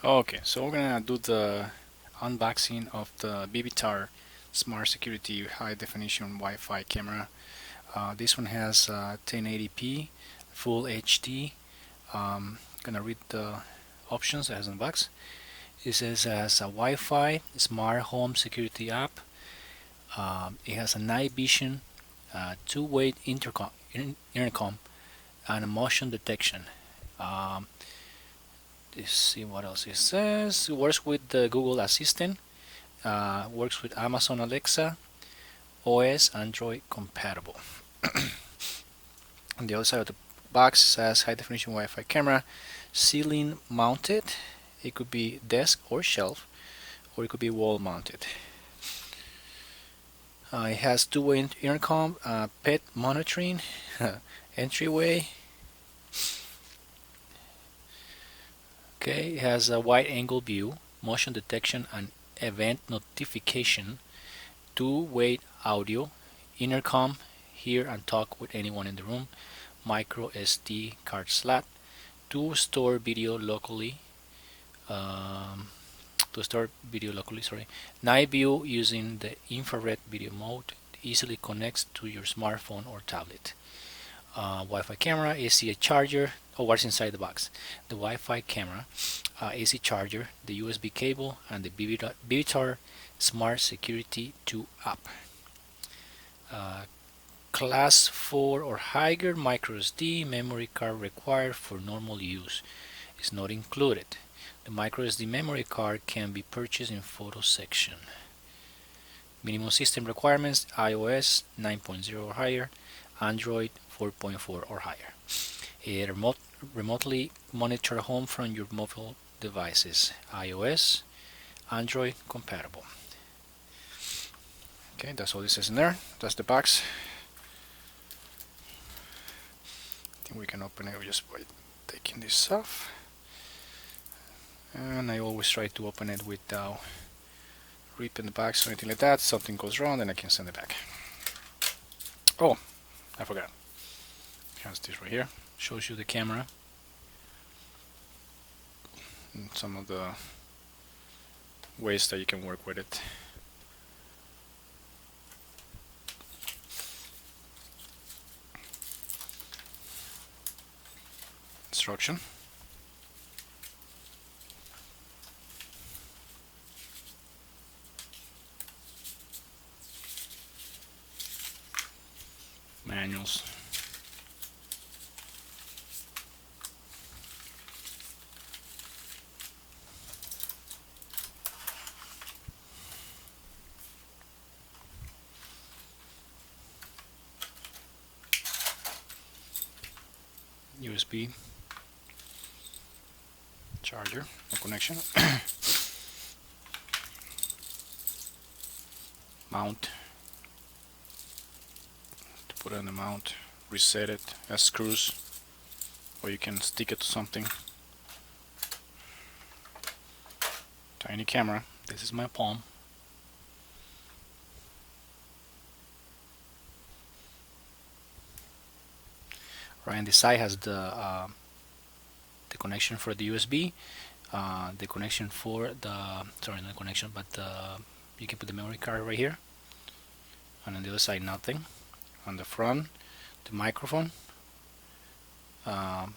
Okay, so we're gonna do the unboxing of the Vivitar Smart Security High Definition Wi-Fi camera. This one has 1080p, Full HD. Gonna read the options it has in the box. It says it has a Wi-Fi Smart Home Security app. It has a night vision, two-way intercom, and a motion detection. Um, let's see what else it says. It works with the Google Assistant. Works with Amazon Alexa, OS, Android compatible. On the other side of the box says high definition Wi-Fi camera, ceiling mounted. It could be desk or shelf, or it could be wall mounted. It has two-way intercom, pet monitoring, entryway. Okay, it has a wide angle view, motion detection and event notification, two-way audio, intercom, hear and talk with anyone in the room, micro SD card slot, to store video locally, sorry. Night view using the infrared video mode, easily connects to your smartphone or tablet. Wi-Fi camera, AC charger. What's inside the box? The Wi-Fi camera, AC charger, the USB cable, and the Vivitar Smart Security 2 app. Class 4 or higher micro SD memory card required for normal use is not included. The micro SD memory card can be purchased in photo section. Minimum system requirements: iOS 9.0 or higher, Android 4.4 or higher. It remotely monitor home from your mobile devices. iOS, Android compatible. Okay, that's all this is in there. That's the box. I think we can open it just by taking this off. And I always try to open it without ripping the box or anything like that. Something goes wrong, then I can send it back. Oh, I forgot. Here's this right here. Shows you the camera and some of the ways that you can work with it. Instruction. Manuals. USB charger, no connection. Mount. To put it on the mount, reset it as screws, or you can stick it to something. Tiny camera. This is my palm. Right, and the side has the connection for the USB, the connection for the not the connection, but you can put the memory card right here. And on the other side, nothing. On the front, the microphone. I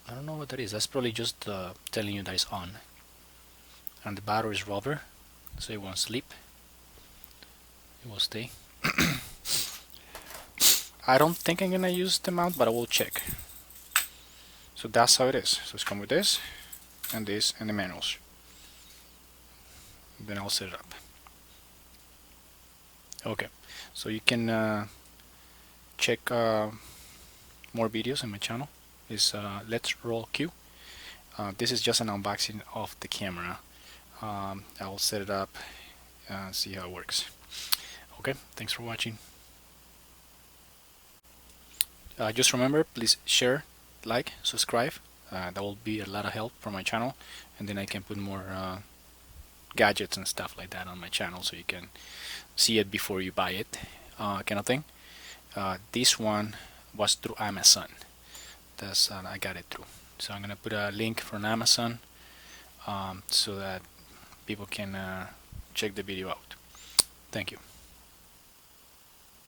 don't know what that is. That's probably just telling you that it's on. And the battery is rubber, so it won't sleep. It will stay. I don't think I'm gonna use the mount, but I will check. So that's how it is. So it's come with this, and the manuals. Then I'll set it up. Okay, so you can check more videos on my channel. It's LetsrollQ. This is just an unboxing of the camera. I will set it up and see how it works. Okay, thanks for watching. Just remember, please share, like, subscribe. That will be a lot of help for my channel, and then I can put more gadgets and stuff like that on my channel, so you can see it before you buy it, kind of thing. This one was through Amazon. That's I got it through. So I'm gonna put a link from Amazon so that people can check the video out. Thank you.